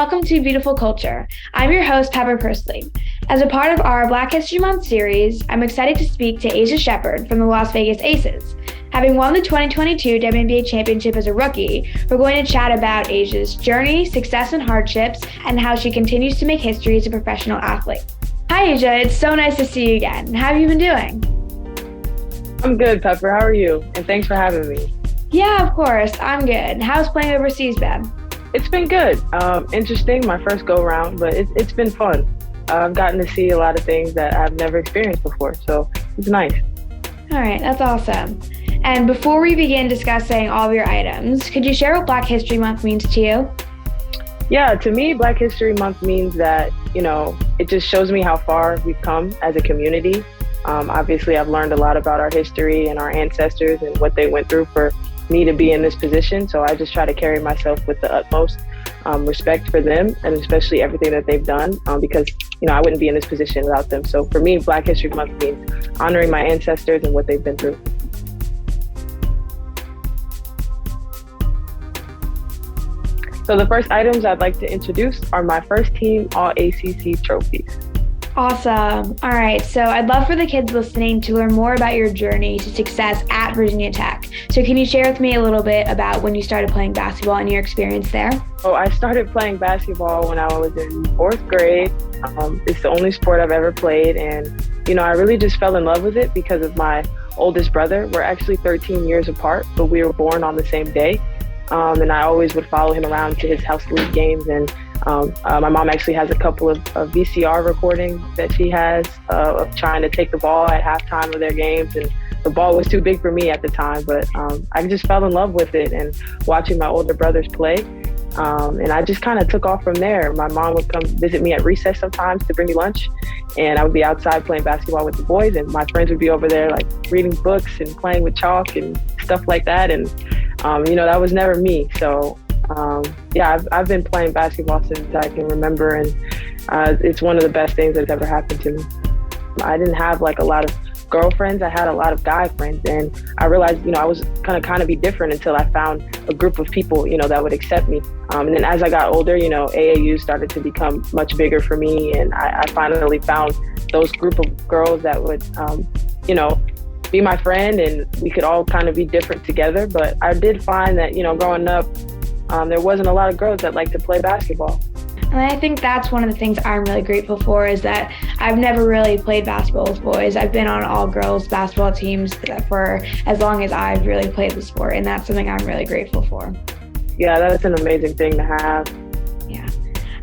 welcome to Beautiful Culture. I'm your host, Pepper Pursley. As a part of our Black History Month series, I'm excited to speak to Aisha Sheppard from the Las Vegas Aces. Having won the 2022 WNBA championship as a rookie, we're going to chat about Aisha's journey, success and hardships, and how she continues to make history as a professional athlete. Hi, Aisha. It's so nice to see you again. How have you been doing? I'm good, Pepper. How are you? And thanks for having me. Yeah, of course. I'm good. How's playing overseas been? It's been good. Interesting, my first go-round, but it's been fun. I've gotten to see a lot of things that I've never experienced before, so it's nice. All right, that's awesome. And before we begin discussing all of your items, could you share what Black History Month means to you? Yeah, to me, Black History Month means that, it just shows me how far we've come as a community. Obviously, I've learned a lot about our history and our ancestors and what they went through for me to be in this position. So I just try to carry myself with the utmost respect for them, and especially everything that they've done, because, I wouldn't be in this position without them. So for me, Black History Month means honoring my ancestors and what they've been through. So the first items I'd like to introduce are my first team All-ACC trophies. Awesome. All right. So I'd love for the kids listening to learn more about your journey to success at Virginia Tech. So can you share with me a little bit about when you started playing basketball and your experience there? Oh, I started playing basketball when I was in fourth grade. It's the only sport I've ever played. And, I really just fell in love with it because of my oldest brother. We're actually 13 years apart, but we were born on the same day. And I always would follow him around to his house league games. And my mom actually has a couple of VCR recordings that she has of trying to take the ball at halftime of their games. And the ball was too big for me at the time, but I just fell in love with it and watching my older brothers play. And I just kind of took off from there. My mom would come visit me at recess sometimes to bring me lunch, and I would be outside playing basketball with the boys, and my friends would be over there like reading books and playing with chalk and stuff like that. And that was never me. So I've been playing basketball since I can remember, and it's one of the best things that's ever happened to me. I didn't have like a lot of girlfriends. I had a lot of guy friends, and I realized, I was gonna kind of be different until I found a group of people, that would accept me. And then as I got older, AAU started to become much bigger for me, and I finally found those group of girls that would, be my friend, and we could all kind of be different together. But I did find that, growing up, there wasn't a lot of girls that liked to play basketball. And I think that's one of the things I'm really grateful for, is that I've never really played basketball with boys. I've been on all girls basketball teams for as long as I've really played the sport, and that's something I'm really grateful for. Yeah, that's an amazing thing to have. Yeah.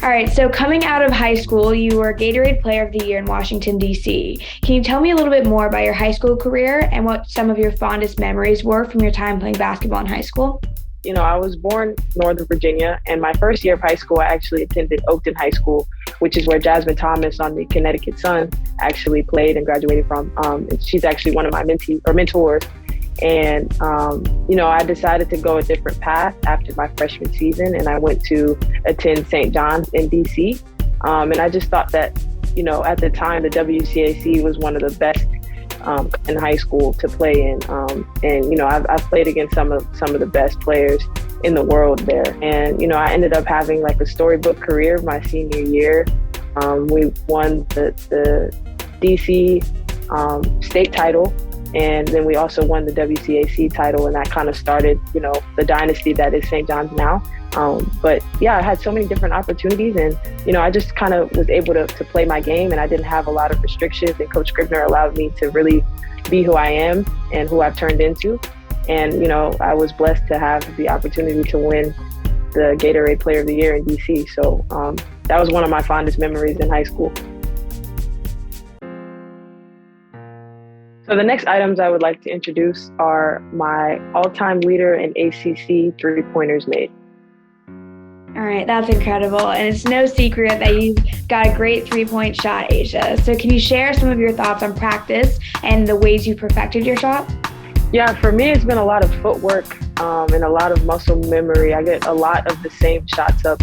All right, so coming out of high school, you were Gatorade Player of the Year in Washington, D.C. Can you tell me a little bit more about your high school career and what some of your fondest memories were from your time playing basketball in high school? I was born in Northern Virginia, and my first year of high school, I actually attended Oakton High School, which is where Jasmine Thomas on the Connecticut Sun actually played and graduated from. She's actually one of my mentors. And, I decided to go a different path after my freshman season, and I went to attend St. John's in D.C. And I just thought that, at the time, the WCAC was one of the best in high school to play in. I've played against some of the best players in the world there. And, I ended up having like a storybook career my senior year. We won the DC state title, and then we also won the WCAC title, and that kind of started, the dynasty that is St. John's now. But yeah, I had so many different opportunities, and, I just kind of was able to play my game, and I didn't have a lot of restrictions, and Coach Scribner allowed me to really be who I am and who I've turned into. And, I was blessed to have the opportunity to win the Gatorade Player of the Year in DC. So that was one of my fondest memories in high school. So the next items I would like to introduce are my all-time leader in ACC three-pointers made. All right, that's incredible. And it's no secret that you've got a great three-point shot, Aisha. So can you share some of your thoughts on practice and the ways you perfected your shot? Yeah, for me, it's been a lot of footwork and a lot of muscle memory. I get a lot of the same shots up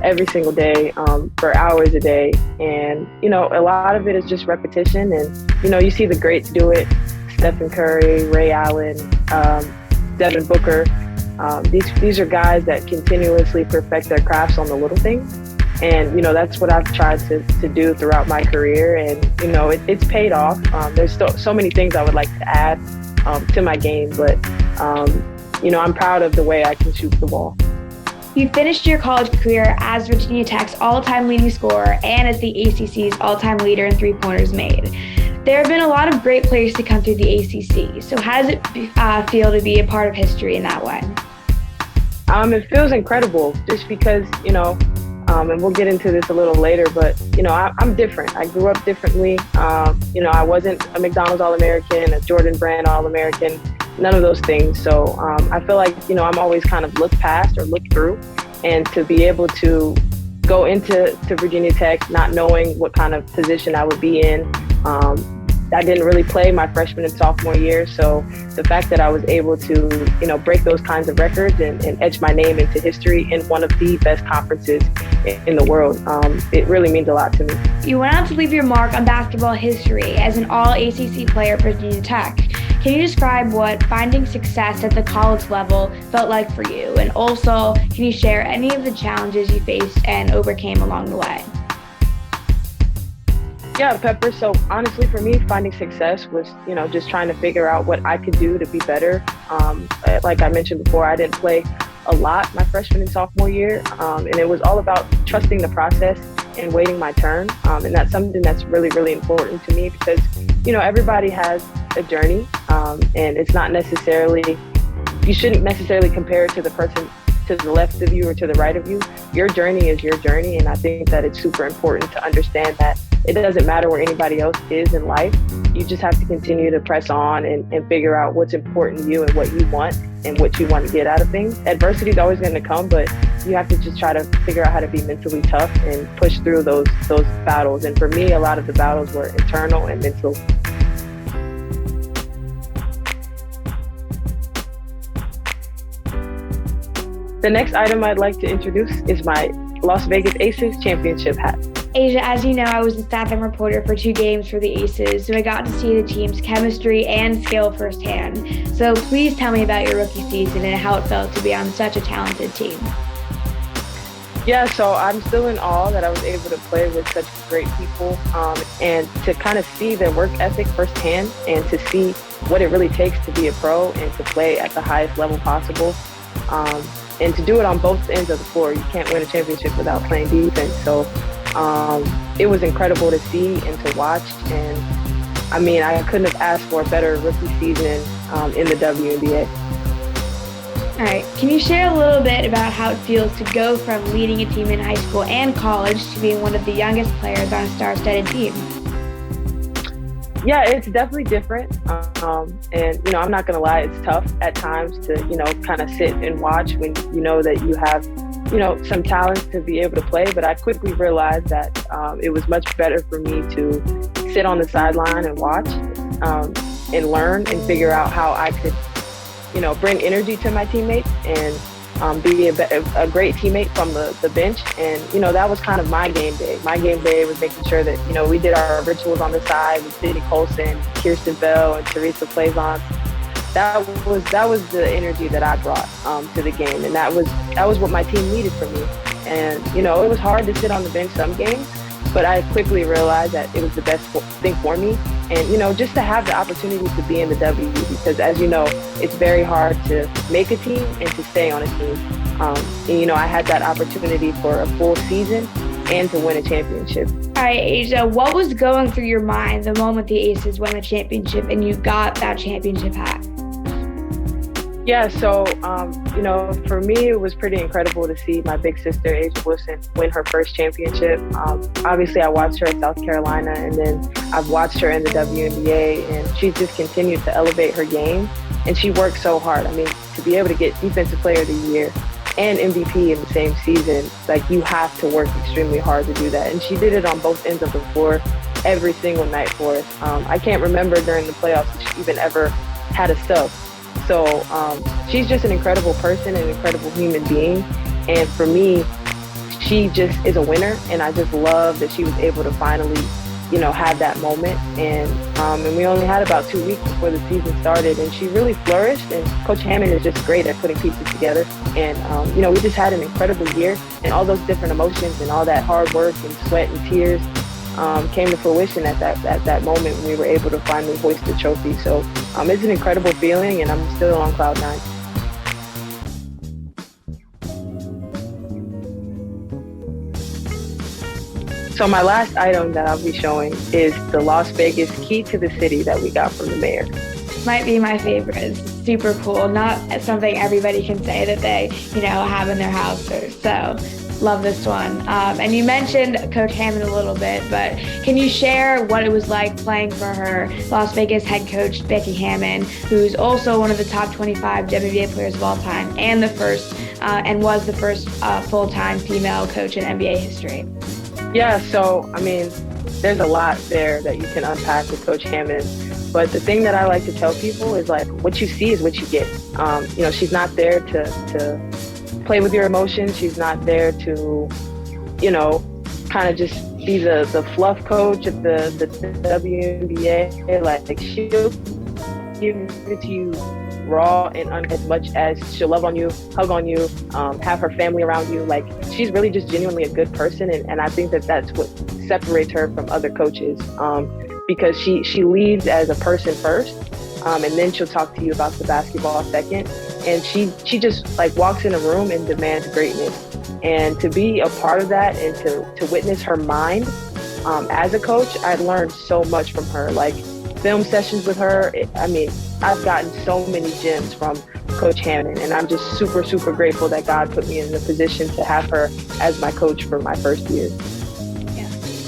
every single day for hours a day. And, a lot of it is just repetition. And, you see the greats do it: Stephen Curry, Ray Allen, Devin Booker. These are guys that continuously perfect their crafts on the little things. And, that's what I've tried to do throughout my career. And, it's paid off. There's still so many things I would like to add to my game, but, I'm proud of the way I can shoot the ball. You finished your college career as Virginia Tech's all-time leading scorer and as the ACC's all-time leader in three-pointers made. There have been a lot of great players to come through the ACC. So how does it feel to be a part of history in that way? It feels incredible just because, and we'll get into this a little later, but, I'm different. I grew up differently. I wasn't a McDonald's All-American, a Jordan Brand All-American, none of those things. So I feel like, I'm always kind of looked past or looked through, and to be able to go into Virginia Tech not knowing what kind of position I would be in. I didn't really play my freshman and sophomore year, so the fact that I was able to, break those kinds of records and etch my name into history in one of the best conferences in the world, it really means a lot to me. You went on to leave your mark on basketball history as an all-ACC player for Virginia Tech. Can you describe what finding success at the college level felt like for you? And also, can you share any of the challenges you faced and overcame along the way? Yeah, Pepper. So honestly, for me, finding success was, just trying to figure out what I could do to be better. Like I mentioned before, I didn't play a lot my freshman and sophomore year, and it was all about trusting the process and waiting my turn. And that's something that's really, really important to me because, everybody has a journey, and it's not necessarily, you shouldn't necessarily compare it to the person to the left of you or to the right of you. Your journey is your journey, and I think that it's super important to understand that it doesn't matter where anybody else is in life. You just have to continue to press on and figure out what's important to you and what you want and what you want to get out of things. Adversity is always going to come, but you have to just try to figure out how to be mentally tough and push through those battles. And for me, a lot of the battles were internal and mental. The next item I'd like to introduce is my Las Vegas Aces championship hat. Aisha, as you know, I was a staff-in reporter for 2 games for the Aces, so I got to see the team's chemistry and skill firsthand. So please tell me about your rookie season and how it felt to be on such a talented team. Yeah, so I'm still in awe that I was able to play with such great people, and to kind of see their work ethic firsthand and to see what it really takes to be a pro and to play at the highest level possible. And to do it on both ends of the floor. You can't win a championship without playing defense. So it was incredible to see and to watch. And I couldn't have asked for a better rookie season in the WNBA. All right, can you share a little bit about how it feels to go from leading a team in high school and college to being one of the youngest players on a star-studded team? Yeah, it's definitely different. And, I'm not going to lie, it's tough at times to, kind of sit and watch when you know that you have, some talent to be able to play. But I quickly realized that it was much better for me to sit on the sideline and watch and learn and figure out how I could, bring energy to my teammates and be a great teammate from the bench. And, that was kind of my game day. My game day was making sure that, we did our rituals on the side with Sydney Colson, Kirsten Bell, and Teresa Plaisance. That was the energy that I brought to the game. And that was what my team needed from me. And, it was hard to sit on the bench some games, but I quickly realized that it was the best thing for me. And, just to have the opportunity to be in the W, because as you know, it's very hard to make a team and to stay on a team. And, I had that opportunity for a full season and to win a championship. All right, Aisha, what was going through your mind the moment the Aces won the championship and you got that championship hat? Yeah, so, for me, it was pretty incredible to see my big sister, Aisha Wilson, win her first championship. Obviously, I watched her at South Carolina, and then I've watched her in the WNBA, and she's just continued to elevate her game, and she worked so hard. To be able to get Defensive Player of the Year and MVP in the same season, you have to work extremely hard to do that. And she did it on both ends of the floor every single night for us. I can't remember during the playoffs if she even ever had a sub. So she's just an incredible person, an incredible human being. And for me, she just is a winner. And I just love that she was able to finally, have that moment. And we only had about 2 weeks before the season started, and she really flourished. And Coach Hammond is just great at putting pieces together. And, we just had an incredible year, and all those different emotions and all that hard work and sweat and tears came to fruition at that moment when we were able to finally hoist the trophy. So it's an incredible feeling, and I'm still on cloud nine. So my last item that I'll be showing is the Las Vegas key to the city that we got from the mayor. Might be my favorite. It's super cool. Not something everybody can say that they, have in their house. So love this one. And you mentioned Coach Hammond a little bit, but can you share what it was like playing for her Las Vegas head coach, Becky Hammond, who's also one of the top 25 WNBA players of all time and was the first full-time female coach in NBA history? Yeah, so, there's a lot there that you can unpack with Coach Hammond. But the thing that I like to tell people is, what you see is what you get. She's not there to play with your emotions. She's not there to, kind of just be the fluff coach of the WNBA. She'll give it to you raw and as much as she'll love on you, hug on you, have her family around you. She's really just genuinely a good person. And I think that's what separates her from other coaches, because she leads as a person first, and then she'll talk to you about the basketball second. And she just walks in a room and demands greatness. And to be a part of that and to witness her mind as a coach, I learned so much from her. Film sessions with her, I've gotten so many gems from Coach Hammond, and I'm just super, super grateful that God put me in the position to have her as my coach for my first year. Yeah.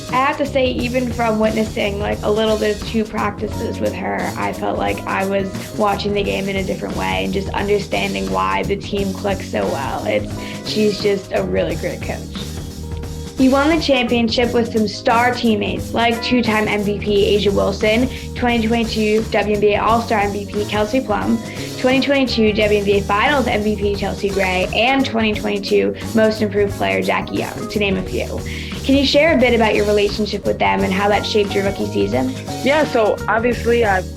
I have to say, even from witnessing a little bit of 2 practices with her, I felt like I was watching the game in a different way and just understanding why the team clicks so well. She's just a really great coach. You won the championship with some star teammates like 2-time MVP A'ja Wilson, 2022 WNBA All-Star MVP Kelsey Plum, 2022 WNBA Finals MVP Chelsea Gray, and 2022 Most Improved Player Jackie Young, to name a few. Can you share a bit about your relationship with them and how that shaped your rookie season? Yeah, so obviously I've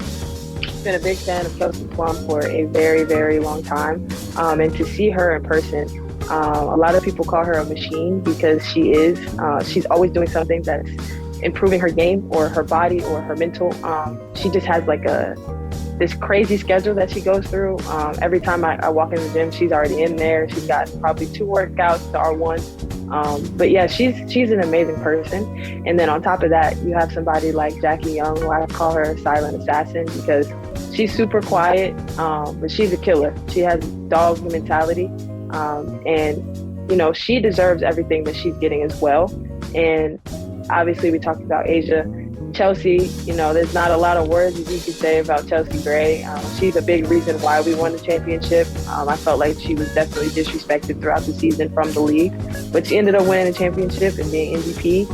been a big fan of Kelsey Plum for a very, very long time, and to see her in person, a lot of people call her a machine because she is. She's always doing something that's improving her game or her body or her mental. She just has this crazy schedule that she goes through. Every time I walk in the gym, she's already in there. She's got probably 2 workouts to our 1. But yeah, she's an amazing person. And then on top of that, you have somebody like Jackie Young, who I call her a silent assassin because she's super quiet, but she's a killer. She has dog mentality. And she deserves everything that she's getting as well. And obviously we talked about Aisha. Chelsea, there's not a lot of words that you could say about Chelsea Gray. She's a big reason why we won the championship. I felt like she was definitely disrespected throughout the season from the league, but she ended up winning the championship and being MVP.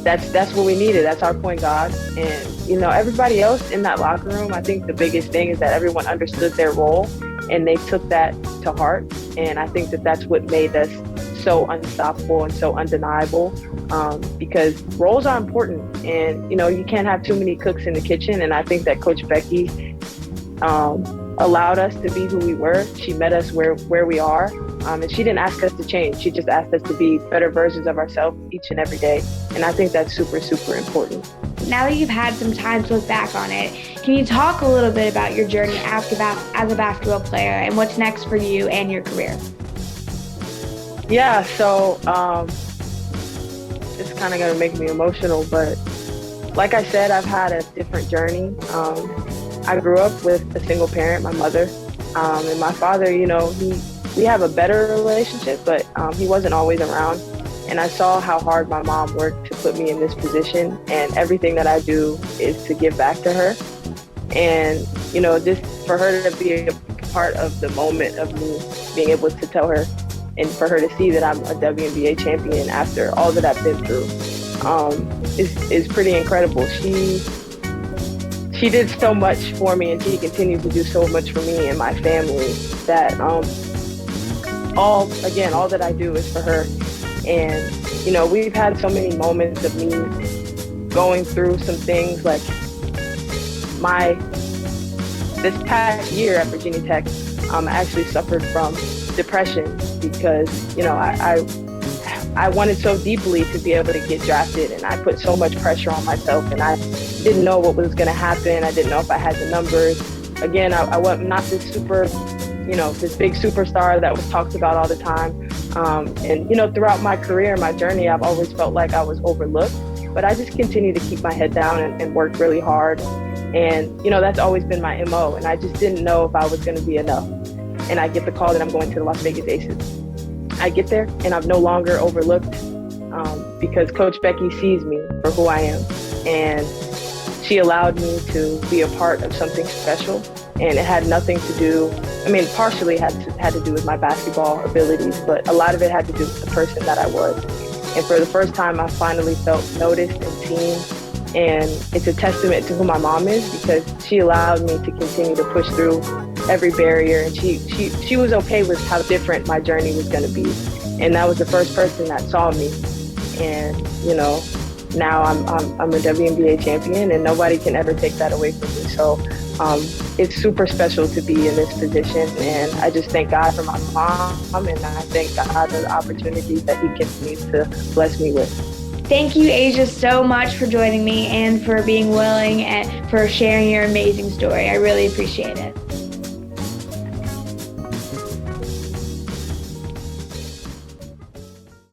That's what we needed. That's our point guard. And, everybody else in that locker room, I think the biggest thing is that everyone understood their role and they took that to heart. And I think that's what made us so unstoppable and so undeniable, because roles are important. And, you can't have too many cooks in the kitchen. And I think that Coach Becky allowed us to be who we were. She met us where we are. And she didn't ask us to change. She just asked us to be better versions of ourselves each and every day. And I think that's super, super important. Now that you've had some time to look back on it, can you talk a little bit about your journey as a basketball player and what's next for you and your career? Yeah, so it's kind of going to make me emotional, but like I said, I've had a different journey. I grew up with a single parent, my mother, and my father, we have a better relationship, but he wasn't always around. And I saw how hard my mom worked to put me in this position, and everything that I do is to give back to her. And, just for her to be a part of the moment of me being able to tell her and for her to see that I'm a WNBA champion after all that I've been through is pretty incredible. She did so much for me, and she continues to do so much for me and my family that all that I do is for her. And we've had so many moments of me going through some things like this past year at Virginia Tech, I actually suffered from depression because, I wanted so deeply to be able to get drafted, and I put so much pressure on myself, and I didn't know what was going to happen. I didn't know if I had the numbers. Again, I was not this this big superstar that was talked about all the time. And throughout my career, my journey, I've always felt like I was overlooked, but I just continued to keep my head down and work really hard. And, that's always been my MO. And I just didn't know if I was going to be enough. And I get the call that I'm going to the Las Vegas Aces. I get there and I'm no longer overlooked because Coach Becky sees me for who I am. And she allowed me to be a part of something special. And it had nothing to do, partially had to do with my basketball abilities, but a lot of it had to do with the person that I was. And for the first time, I finally felt noticed and seen. And it's a testament to who my mom is because she allowed me to continue to push through every barrier. And she was okay with how different my journey was going to be. And that was the first person that saw me. And, now I'm a WNBA champion and nobody can ever take that away from me. So it's super special to be in this position. And I just thank God for my mom, and I thank God for the opportunities that he continues to bless me with. Thank you, Aisha, so much for joining me and for being willing and for sharing your amazing story. I really appreciate it.